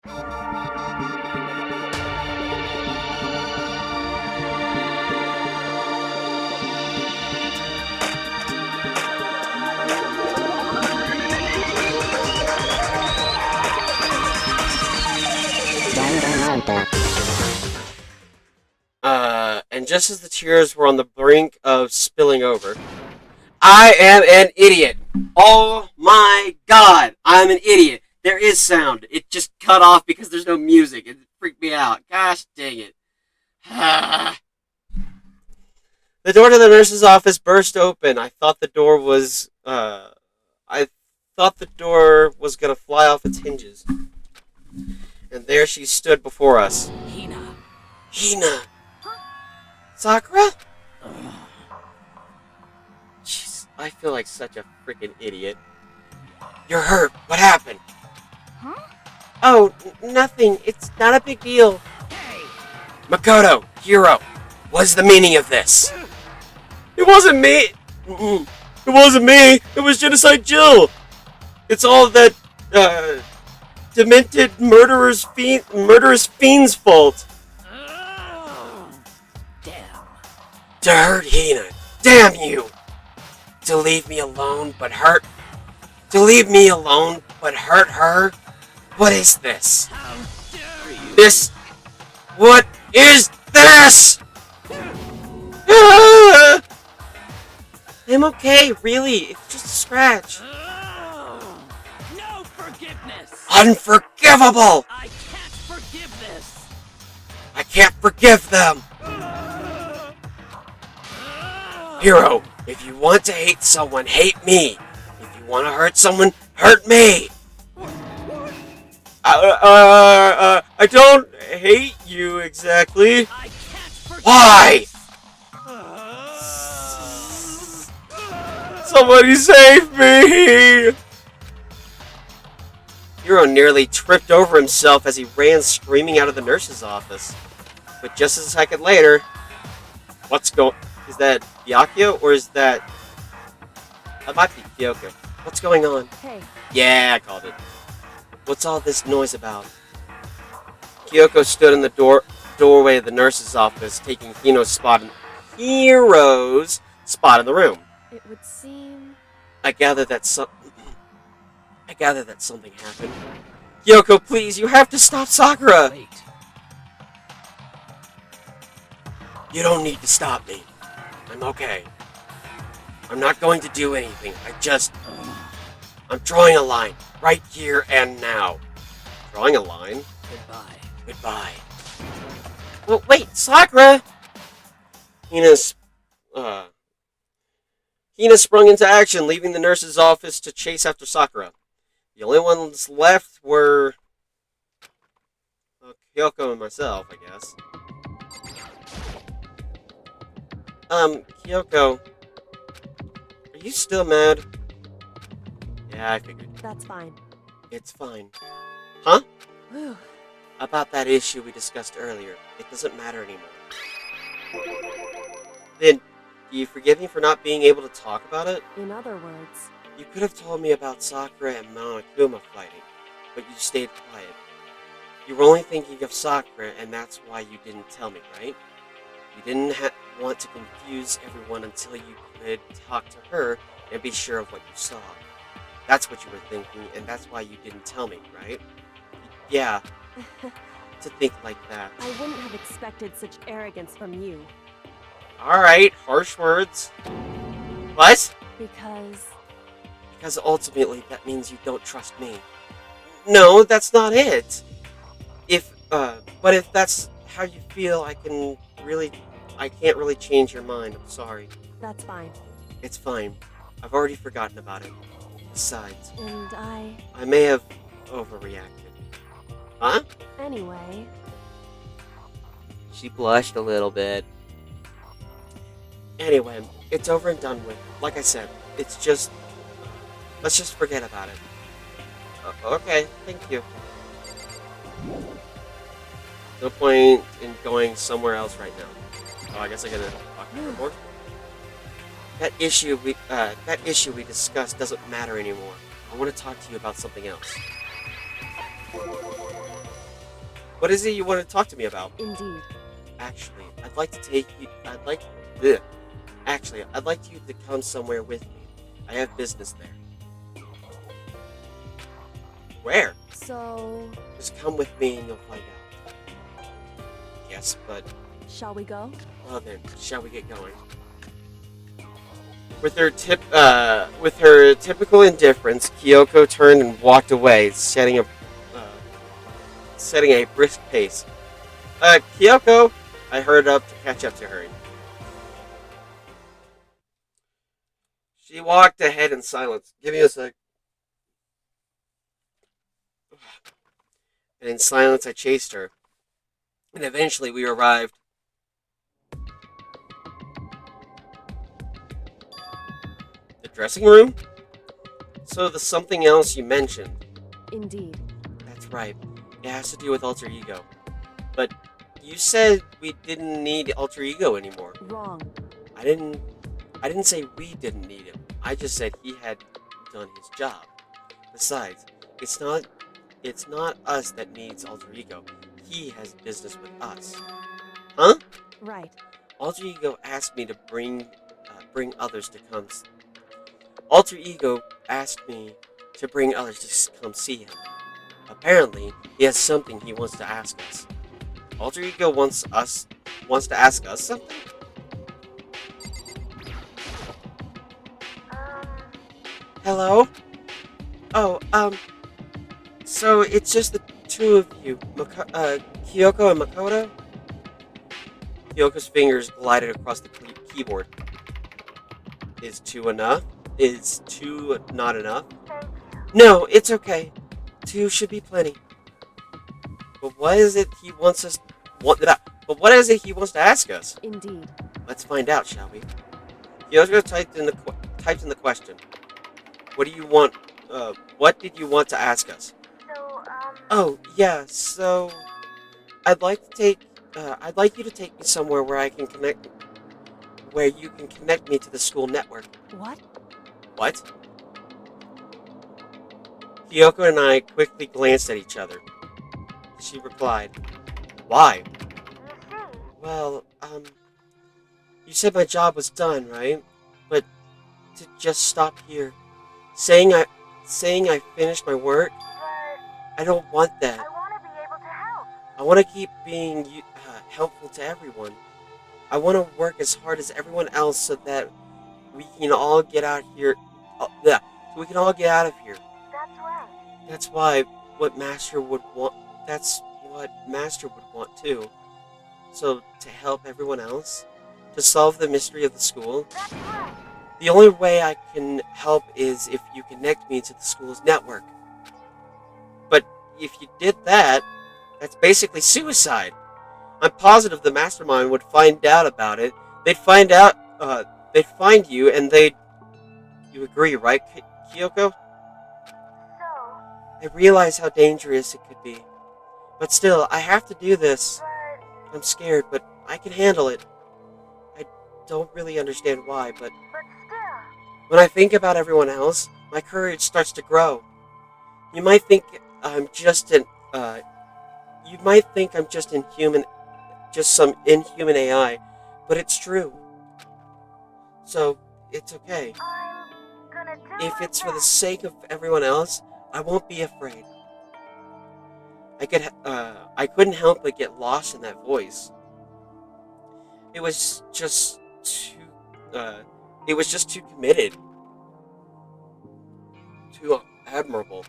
Danganronpa. And just as the tears were on the brink of spilling over, I am an idiot. Oh my god, I'm an idiot. There is sound. It just cut off because there's no music. It freaked me out. Gosh dang it. The door to the nurse's office burst open. I thought the door was gonna fly off its hinges. And there she stood before us. Hina. Hina! Sakura? Jeez, I feel like such a freaking idiot. You're hurt. What happened? Huh? Oh, nothing. It's not a big deal. Hey! Makoto, Hiro, what's the meaning of this? It wasn't me. It wasn't me. It was Genocide Jill. It's all that, demented murderous fiend's fault. Oh, damn. To hurt Hina. Damn you. To leave me alone but hurt. To leave me alone but hurt her. What is this? How dare you? This. What is this? Ah! I'm okay, really. It's just a scratch. Oh, no forgiveness. Unforgivable! I can't forgive this. I can't forgive them. Hiro, if you want to hate someone, hate me. If you want to hurt someone, hurt me. I don't hate you exactly. I can't forgive Why? this. Somebody save me! Hiro nearly tripped over himself as he ran screaming out of the nurse's office. But just a second later, is that Byakuya or is that... That might be Kyoko. What's going on? Hey. Yeah, I called it. What's all this noise about? Kyoko stood in the doorway of the nurse's office, taking Hiro's spot in the room. It would seem... I gather that something happened. Kyoko, please, you have to stop Sakura! Wait. You don't need to stop me. I'm okay. I'm not going to do anything. I'm drawing a line. Right here and now. Drawing a line? Goodbye. Goodbye. Well, wait, Sakura! Hina sprung into action, leaving the nurse's office to chase after Sakura. The only ones left were... Kyoko and myself, I guess. Kyoko... Are you still mad? Yeah, I figured. That's fine. It's fine. Huh? Whew. About that issue we discussed earlier. It doesn't matter anymore. Then, do you forgive me for not being able to talk about it? In other words... You could have told me about Sakura and Monokuma fighting, but you stayed quiet. You were only thinking of Sakura, and that's why you didn't tell me, right? You didn't want to confuse everyone until you could talk to her and be sure of what you saw. That's what you were thinking, and that's why you didn't tell me, right? Yeah, to think like that. I wouldn't have expected such arrogance from you. Alright, harsh words. What? Because ultimately that means you don't trust me. No, that's not it. But if that's how you feel, I can't really change your mind. I'm sorry. that's fine. It's fine. I've already forgotten about it. Besides, And I may have overreacted. Huh? Anyway... She blushed a little bit. Anyway, it's over and done with. Like I said, let's just forget about it. Okay, thank you. No point in going somewhere else right now. Oh, I guess I gotta talk to her more. That issue we discussed doesn't matter anymore. I want to talk to you about something else. What is it you want to talk to me about? Indeed. Actually, I'd like to take you. Ugh. Actually, I'd like you to come somewhere with me. I have business there. Where? So, Just come with me and you'll find out. Yes, but shall we go? well then, shall we get going? With her typical indifference, Kyoko turned and walked away, setting a brisk pace. Kyoko, I hurried up to catch up to her. She walked ahead in silence. Give me a sec. And in silence, I chased her. And eventually, we arrived. The dressing room? So, the something else you mentioned. Indeed. That's right. It has to do with alter ego. But you said we didn't need alter ego anymore. Wrong. I didn't say we didn't need him. I just said he had done his job. Besides, it's not us that needs alter ego. He has business with us. Huh? Right. Alter ego asked me to bring others to come. Alter ego asked me to bring others to come see him. Apparently, he has something he wants to ask us. Alter ego wants to ask us something? Hello? Oh, so it's just the two of you, Kyoko and Makoto? Kyoko's fingers glided across the keyboard. Is two enough? Is two not enough? No, it's okay. Two should be plenty. But what is it he wants us? But what is it he wants to ask us? Indeed. Let's find out, shall we? Kyoko typed in the question. What do you want? What did you want to ask us? Oh yeah. So, I'd like you to take me somewhere where you can connect me to the school network. What? What? Kyoko and I quickly glanced at each other. She replied, "Why?" Well, you said my job was done, right? But to just stop here, saying I finished my work, I don't want that. I want to be able to help. I want to keep being helpful to everyone. I want to work as hard as everyone else so that we can all get out here. So we can all get out of here. That's right. That's why what Master would want. That's what Master would want too. So to help everyone else, to solve the mystery of the school, That's right. the only way I can help is if you connect me to the school's network. But if you did that, that's basically suicide. I'm positive the mastermind would find out about it. They'd find you, and You agree, right, Kyoko? So, I realize how dangerous it could be. But still, I have to do this. but I'm scared, but I can handle it. I don't really understand why, but still. when I think about everyone else, my courage starts to grow. You might think I'm just some inhuman AI, but it's true. So, it's okay. I'm gonna do If my it's for the best. sake of everyone else, I won't be afraid. I couldn't help but get lost in that voice. It was just too committed, too admirable,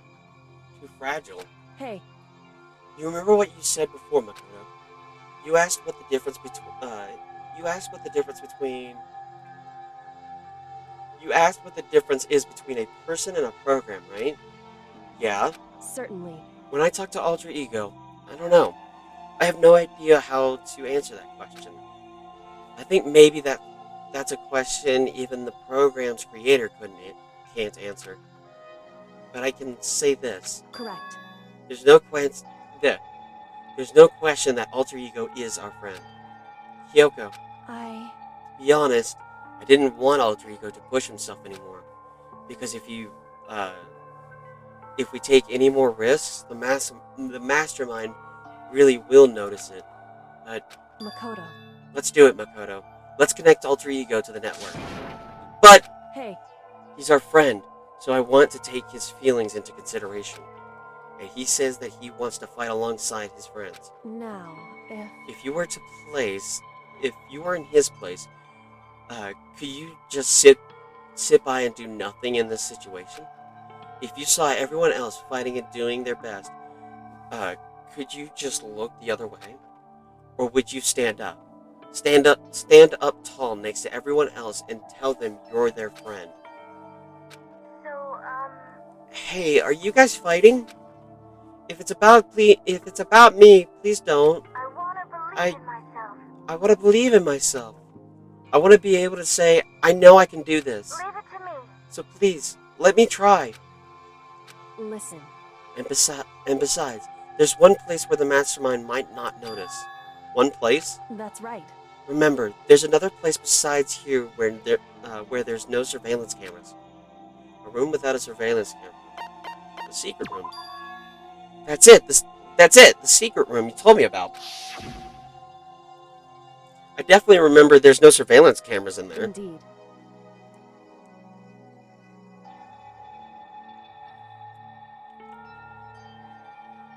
too fragile. Hey, You remember what you said before, Makoto? You asked what the difference is between a person and a program, right? Yeah. certainly. When I talk to Alter Ego, I don't know. I have no idea how to answer that question. I think maybe that's a question even the program's creator can't answer. But I can say this. Correct. There's no question that Alter Ego is our friend. Kyoko, I... to be honest, I didn't want Alter Ego to push himself anymore. Because if we take any more risks, the mastermind really will notice it. But Makoto. let's do it, Makoto. Let's connect Alter Ego to the network. But Hey, he's our friend, so I want to take his feelings into consideration. And he says that he wants to fight alongside his friends. now, If you were in his place, could you just sit by and do nothing in this situation? If you saw everyone else fighting and doing their best, could you just look the other way? Or would you stand up? Stand up tall next to everyone else and tell them you're their friend. So, Hey, are you guys fighting? If it's about me, please don't. I wanna believe in myself. I want to believe in myself. I want to be able to say, I know I can do this. Leave it to me. So please, let me try. listen. And besides, there's one place where the mastermind might not notice. One place? That's right. Remember, there's another place besides here where there's no surveillance cameras. A room without a surveillance camera. The secret room. That's it. That's it. The secret room you told me about. I definitely remember there's no surveillance cameras in there. Indeed.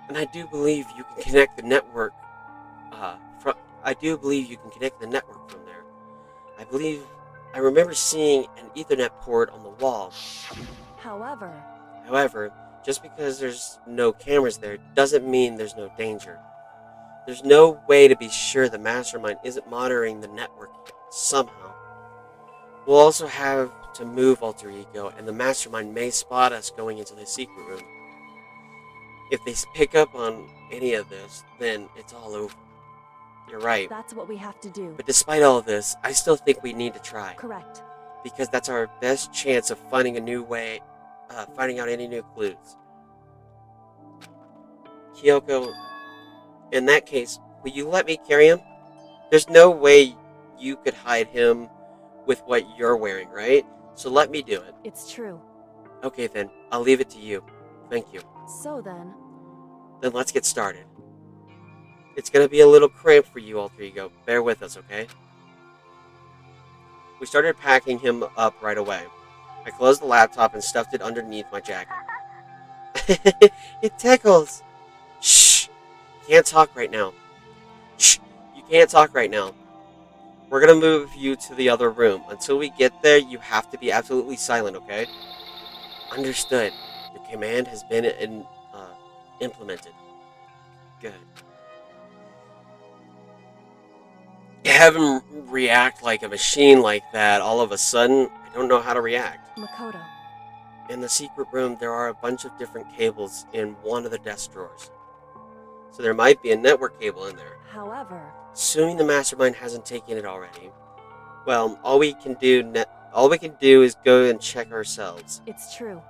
And I do believe you can connect the network. I do believe you can connect the network from there. I remember seeing an Ethernet port on the wall. However, Just because there's no cameras there doesn't mean there's no danger. There's no way to be sure the mastermind isn't monitoring the network somehow. We'll also have to move Alter Ego, and the mastermind may spot us going into the secret room. If they pick up on any of this, then it's all over. You're right. that's what we have to do. But despite all of this, I still think we need to try. Correct. Because that's our best chance of finding finding out any new clues. Kyoko, in that case, will you let me carry him? There's no way you could hide him with what you're wearing, right? So let me do it. It's true. Okay then, I'll leave it to you. Thank you. So then, Then let's get started. It's gonna be a little cramped for you, Alter Ego. Bear with us, okay? We started packing him up right away. I closed the laptop and stuffed it underneath my jacket. It tickles! Shh! You can't talk right now. Shh! You can't talk right now. We're gonna move you to the other room. Until we get there, you have to be absolutely silent, okay? Understood. The command has been implemented. Good. You have him react like a machine like that all of a sudden. I don't know how to react. Makoto. In the secret room, there are a bunch of different cables in one of the desk drawers. So there might be a network cable in there. However, Assuming the mastermind hasn't taken it already, well, all we can do is go and check ourselves. it's true.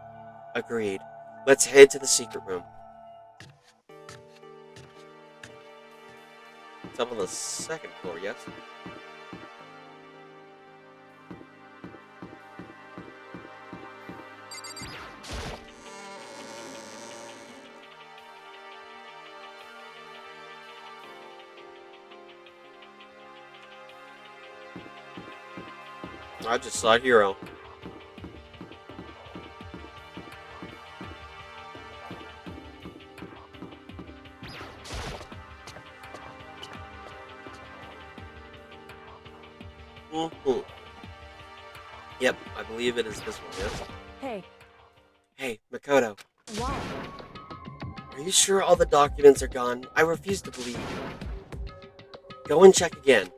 Agreed. Let's head to the secret room. It's up on the second floor, yes? I just saw Hiro. Yep, I believe it is this one, yes? Hey, Hey, Makoto, why? are you sure all the documents are gone? I refuse to believe you. Go and check again.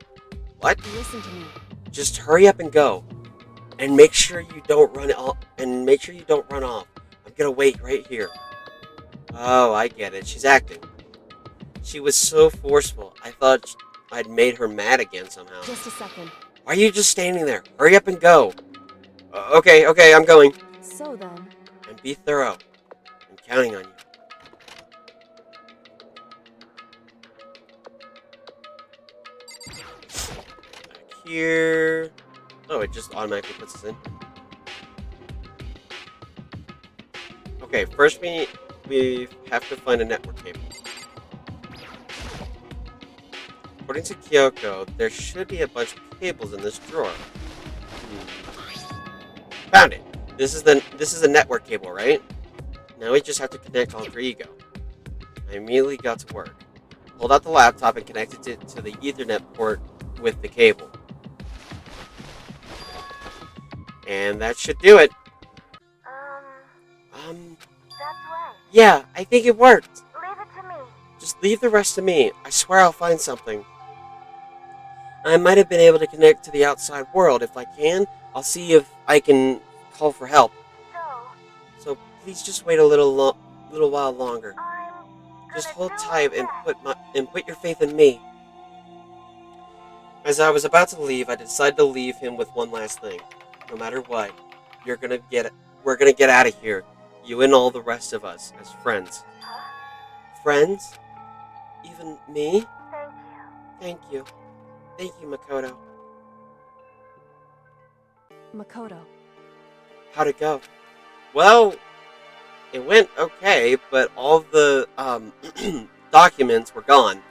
What? Listen to me. Just hurry up and go. And make sure you don't run off. I'm gonna wait right here. Oh, I get it. She's acting. She was so forceful. I thought I'd made her mad again somehow. Just a second. Why are you just standing there? Hurry up and go. Okay, I'm going. So then, And be thorough. I'm counting on you. Back here. Oh, it just automatically puts us in. Okay, first we have to find a network cable. According to Kyoko, there should be a bunch of cables in this drawer. Found it. This is a network cable, right? Now we just have to connect Alter Ego. I immediately got to work. Pulled out the laptop and connected it to the Ethernet port with the cable. And that should do it. That's right. Yeah, I think it worked. Leave it to me. Just leave the rest to me. I swear I'll find something. I might have been able to connect to the outside world. If I can, I'll see if I can call for help. So please just wait a little while longer. Just hold tight and put your faith in me. As I was about to leave, I decided to leave him with one last thing. No matter what, we're gonna get out of here. You and all the rest of us as friends. Friends? Even me? Thank you. Thank you. Thank you, Makoto. Makoto. How'd it go? Well, it went okay, but all the documents were gone,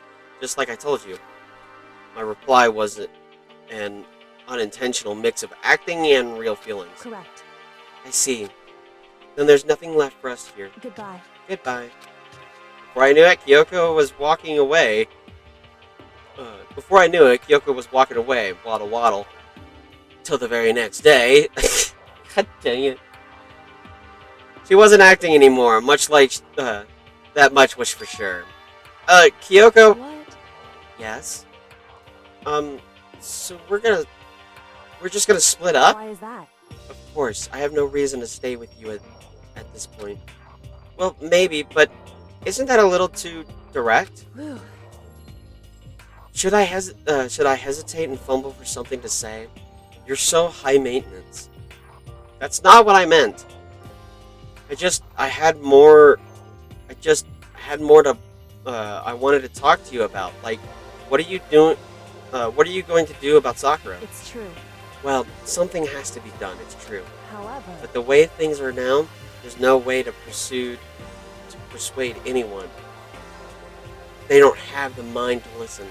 just like I told you. My reply was an unintentional mix of acting and real feelings. Correct. I see. Then there's nothing left for us here. Goodbye. Goodbye. Before I knew it, Kyoko was walking away. Waddle waddle. Till the very next day. God dang it. She wasn't acting anymore, much like, that much was for sure. Kyoko? What? Yes? So we're just gonna split up? Why is that? Of course, I have no reason to stay with you at this point. Well, maybe, but isn't that a little too direct? Whew. Should I hesitate and fumble for something to say? You're so high maintenance. That's not what I meant. I had more I wanted to talk to you about. Like, what are you doing? What are you going to do about Sakura? It's true. Well, something has to be done, it's true. However, But the way things are now, there's no way to persuade anyone. They don't have the mind to listen.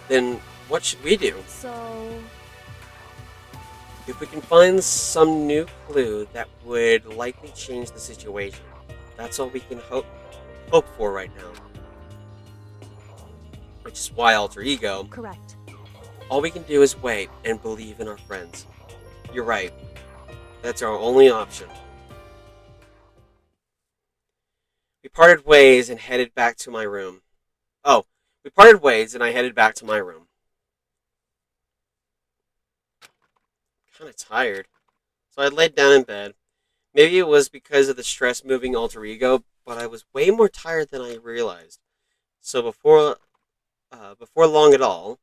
Then what should we do? so If we can find some new clue that would likely change the situation, that's all we can hope for right now. Which is why Alter Ego, correct. all we can do is wait and believe in our friends. You're right. That's our only option. We parted ways and headed back to my room. We parted ways and I headed back to my room. Kind of tired. So I laid down in bed. Maybe it was because of the stress moving Alter Ego, but I was way more tired than I realized. So before long at all,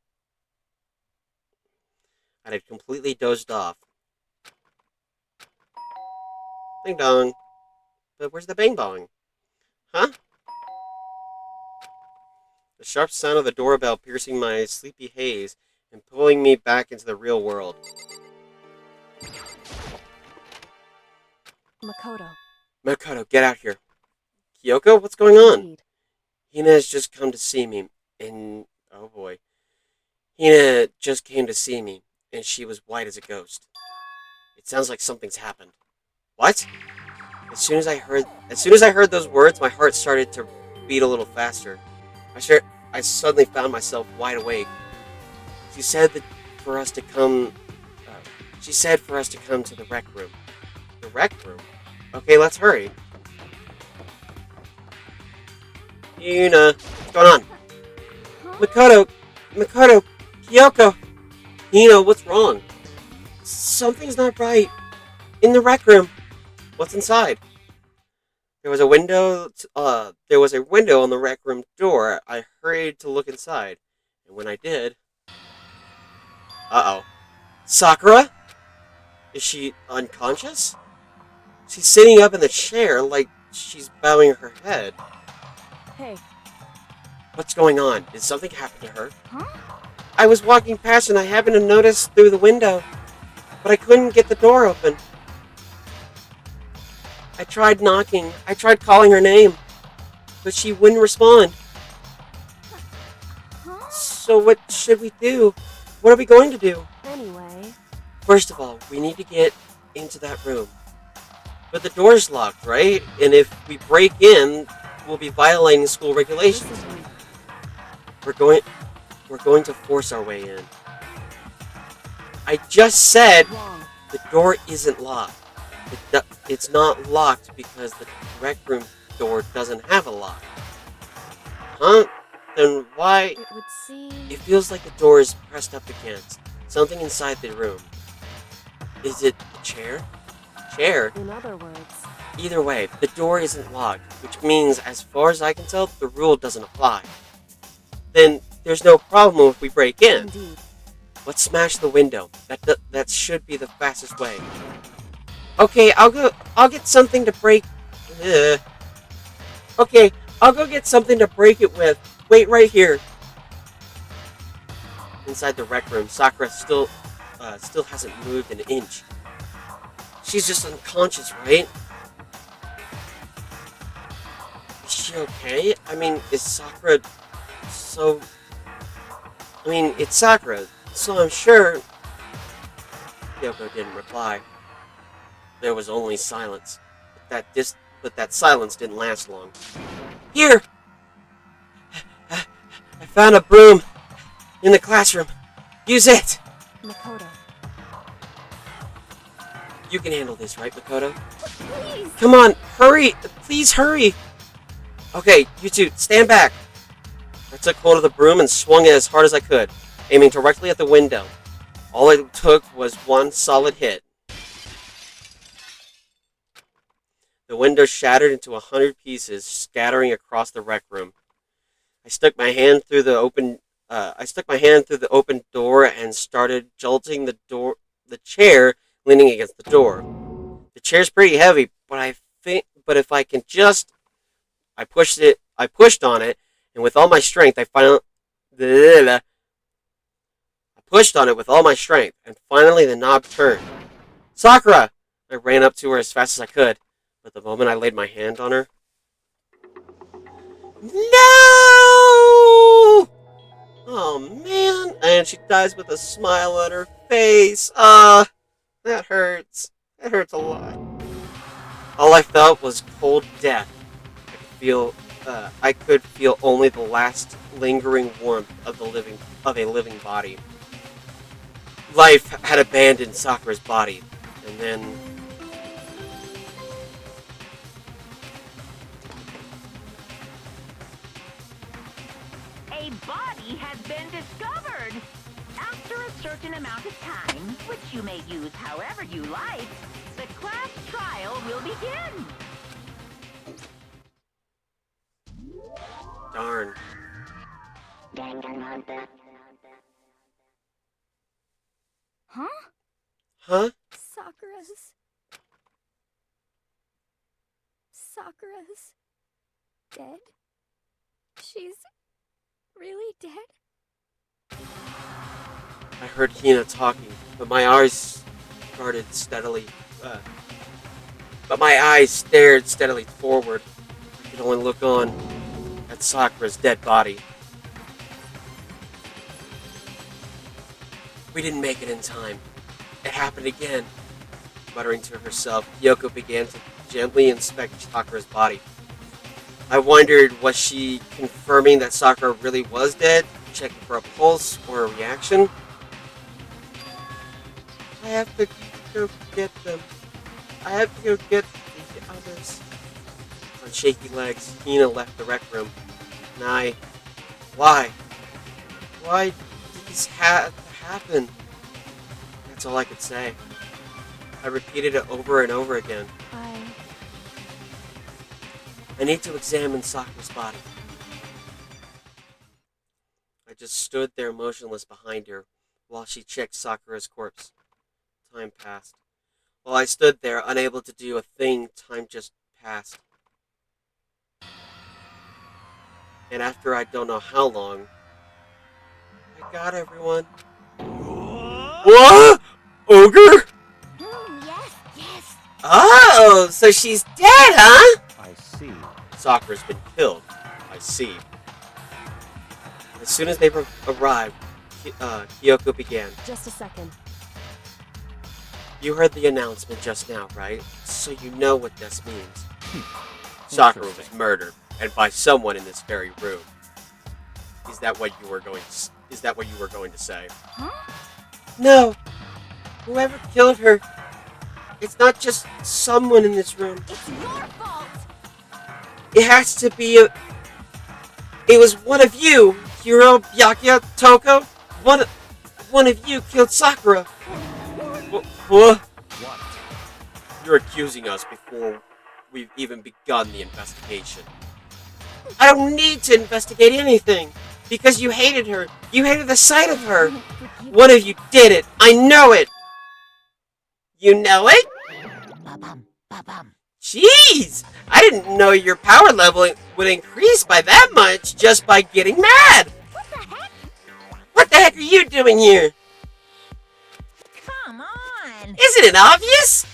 I had completely dozed off. Ding dong. But where's the bang bong? Huh? The sharp sound of the doorbell piercing my sleepy haze and pulling me back into the real world. Makoto. Get out here. Kyoko, what's going on? Indeed. Hina has just come to see me, and oh boy. Hina just came to see me, and she was white as a ghost. It sounds like something's happened. What? As soon as I heard those words, my heart started to beat a little faster. I suddenly found myself wide awake. She said for us to come to the rec room. The rec room? Okay, let's hurry. Hina, what's going on? Makoto, Kyoko. Hina, what's wrong? Something's not right. In the rec room. What's inside? There was a window on the rec room door. I hurried to look inside, and when I did, uh-oh. Sakura? Is she unconscious? She's sitting up in the chair like she's bowing her head. Hey. What's going on? Did something happen to her? Huh? I was walking past and I happened to notice through the window, but I couldn't get the door open. I tried knocking. I tried calling her name, but she wouldn't respond. Huh? So what should we do? What are we going to do? Anyway, First of all, we need to get into that room. But the door's locked, right? And if we break in, we'll be violating school this regulations. is weak. We're going to force our way in. I just said Wrong. the door isn't locked. It's not locked because the rec room door doesn't have a lock. Huh? Then why? It would seem. It feels like the door is pressed up against something inside the room. Is it the chair? Chair? In other words, Either way, the door isn't locked, which means, as far as I can tell, the rule doesn't apply. Then there's no problem if we break in. indeed. Let's smash the window. That should be the fastest way. Okay, I'll get something to break. Okay, I'll go get something to break it with. Wait right here. Inside the rec room, Sakura still hasn't moved an inch. She's just unconscious, right? Is she okay? I mean, is Sakura so... I mean, it's Sakura, so I'm sure... Kyoko didn't reply. There was only silence. But that silence didn't last long. Here! I found a broom in the classroom. Use it! Makoto. You can handle this, right, Makoto? Please! Come on, hurry! Please hurry! Okay, you two, stand back! I took hold of the broom and swung it as hard as I could, aiming directly at the window. All it took was one solid hit. The window shattered into 100 pieces, scattering across the rec room. I stuck my hand through the open open door and started jolting the chair leaning against the door. The chair's pretty heavy, but if I can just... I pushed on it, and with all my strength, I pushed on it with all my strength, and finally the knob turned. Sakura! I ran up to her as fast as I could, but the moment I laid my hand on her... No! Oh, man. And she dies with a smile on her face. That hurts. That hurts a lot. All I felt was cold death. I could feel only the last lingering warmth of a living body. Life had abandoned Sakura's body, and then... A body has been discovered! After a certain amount of time, which you may use however you like, the class trial will begin! Darn. Danganronpa. Huh? Huh? Sakura's dead? She's really dead? I heard Hina talking, but my eyes stared steadily forward. I could only look on at Sakura's dead body. We didn't make it in time. It happened again. Muttering to herself, Kyoko began to gently inspect Sakura's body. I wondered, was she confirming that Sakura really was dead, checking for a pulse or a reaction? I have to go get them. I have to go get the others. On shaky legs, Hina left the rec room. And why? Why did this have to happen? That's all I could say. I repeated it over and over again. I need to examine Sakura's body. I just stood there motionless behind her while she checked Sakura's corpse. Time passed. While I stood there, unable to do a thing, time just passed. And after I don't know how long, I got everyone. What? Ogre? Yes. Oh, so she's dead, huh? I see. Sakura's been killed. I see. As soon as they arrived, Kyoko began. Just a second. You heard the announcement just now, right? So you know what this means. Sakura was murdered, and by someone in this very room. Is that what you were going to say? Huh? No. Whoever killed her, it's not just someone in this room. It's your fault! It has to be it was one of you, Hiro, Byakuya, Toko. One of you killed Sakura. What? What? You're accusing us before we've even begun the investigation. I don't need to investigate anything, because you hated her. You hated the sight of her. One of you did it. I know it. You know it? Ba-bum, ba-bum. Jeez! I didn't know your power level would increase by that much just by getting mad! What the heck? What the heck are you doing here? Come on. Isn't it obvious?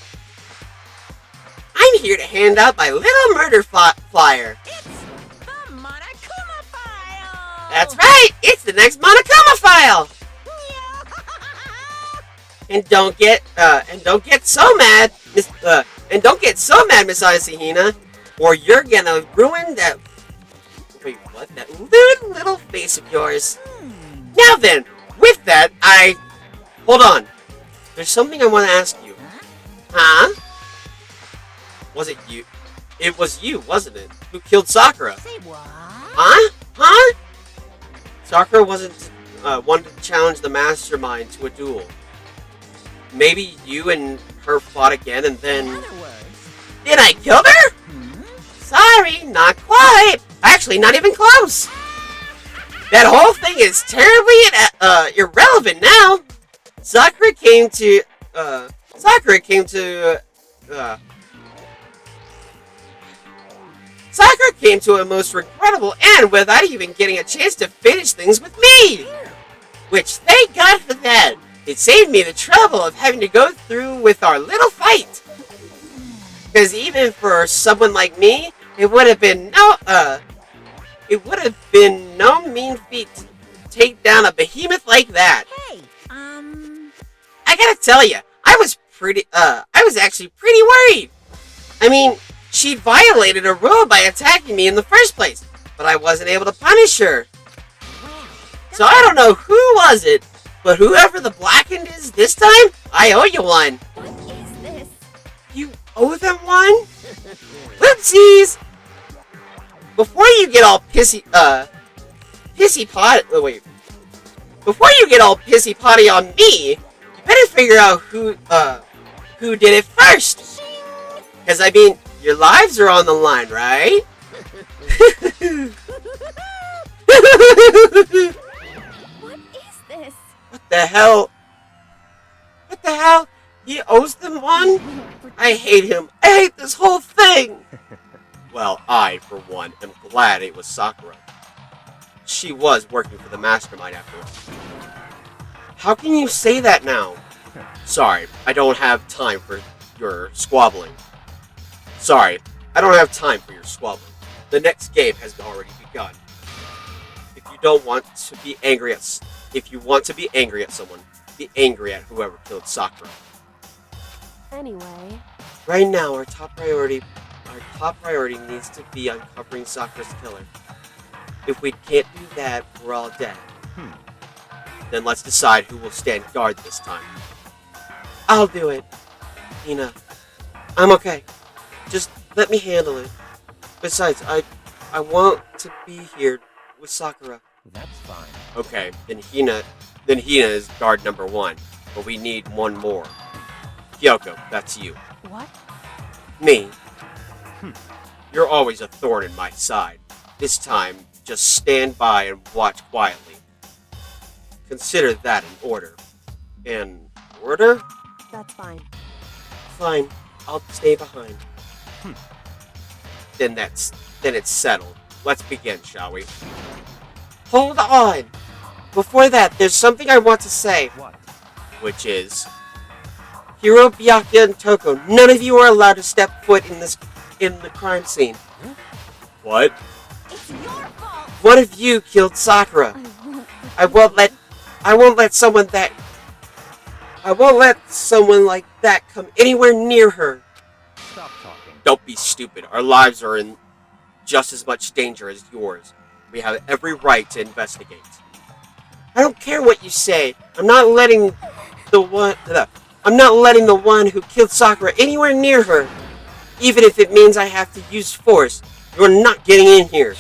I'm here to hand out my little murder flyer. It's the Monokuma file. That's right! It's the next Monokuma file! And don't get so mad, Miss Hina, or you're gonna ruin that. Wait, what? That little face of yours. Now then, with that, hold on. There's something I want to ask you. Huh? Was it you? It was you, wasn't it? Who killed Sakura? Say what? Huh? Sakura wasn't wanted to challenge the mastermind to a duel. Maybe you and her fought again, and then... In other words. Did I kill her? Sorry, not quite. Actually, not even close. That whole thing is terribly irrelevant now. Sakura came to a most regrettable end without even getting a chance to finish things with me. Which, thank God for that. It saved me the trouble of having to go through with our little fight. Because even for someone like me, it would have been no mean feat to take down a behemoth like that. Hey, I gotta tell you, I was actually pretty worried. I mean, she violated a rule by attacking me in the first place, but I wasn't able to punish her. So I don't know who was it, but whoever the blackened is this time, I owe you one. What is this? You owe them one? Whoopsies! Before you get all before you get all pissy potty on me, you better figure out who did it first. Because I mean, your lives are on the line, right? What is this? What the hell? What the hell? He owes them one? I hate him. I hate this whole thing. Well, I, for one, am glad it was Sakura. She was working for the mastermind after all. How can you say that now? Sorry, I don't have time for your squabbling. The next game has already begun. If you want to be angry at someone, be angry at whoever killed Sakura. Anyway, Right now, our top priority needs to be uncovering Sakura's killer. If we can't do that, we're all dead. Then let's decide who will stand guard this time. I'll do it. Hina, I'm okay. Just let me handle it. Besides, I want to be here with Sakura. That's fine. Okay, then Hina is guard number 1, but we need one more. Kyoko, that's you. what? Me. You're always a thorn in my side. This time, just stand by and watch quietly. Consider that an order. An order? That's fine. Fine, I'll stay behind. Then it's settled. Let's begin, shall we? Hold on! Before that, there's something I want to say. What? Which is... Hiro, Byakuya, and Toko, none of you are allowed to step foot in the crime scene. What? It's your fault! One of you killed Sakura. I I won't let someone like that come anywhere near her. Stop talking. Don't be stupid. Our lives are in just as much danger as yours. We have every right to investigate. I don't care what you say. I'm not letting the one who killed Sakura anywhere near her. Even if it means I have to use force, you're not getting in here.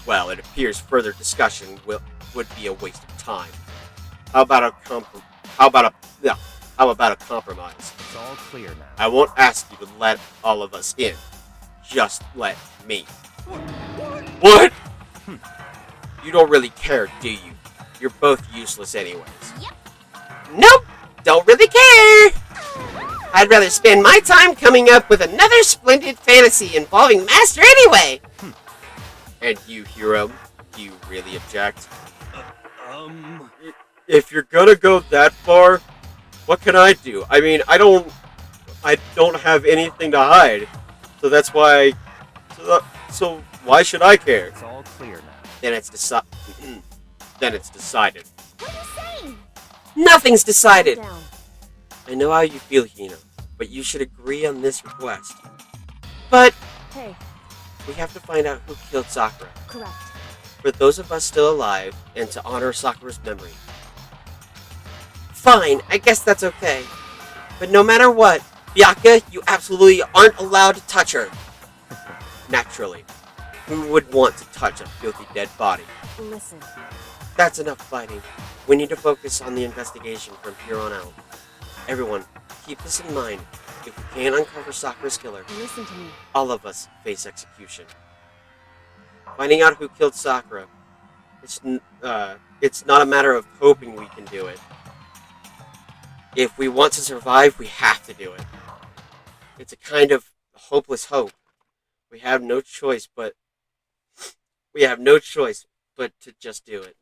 Well, it appears further discussion would be a waste of time. How about a compromise? It's all clear now. I won't ask you to let all of us in. Just let me. What? You don't really care, do you? You're both useless anyways. Yep. Nope! Don't really care! I'd rather spend my time coming up with another splendid fantasy involving Master anyway! And you, Hiro, do you really object? If you're gonna go that far, what can I do? I mean, I don't have anything to hide. So that's why... So why should I care? It's all clear now. Then it's decided. What are you saying? Nothing's decided! Calm down. I know how you feel, Hina, but you should agree on this request. But Hey, we have to find out who killed Sakura. correct. For those of us still alive, and to honor Sakura's memory. Fine, I guess that's okay. But no matter what, Byakuya, you absolutely aren't allowed to touch her. Naturally. Who would want to touch a filthy dead body? Listen, That's enough fighting. We need to focus on the investigation from here on out. Everyone, keep this in mind. If we can't uncover Sakura's killer, listen to me. all of us face execution. Finding out who killed Sakura, it's not a matter of hoping we can do it. If we want to survive, we have to do it. It's a kind of hopeless hope. We have no choice but to just do it.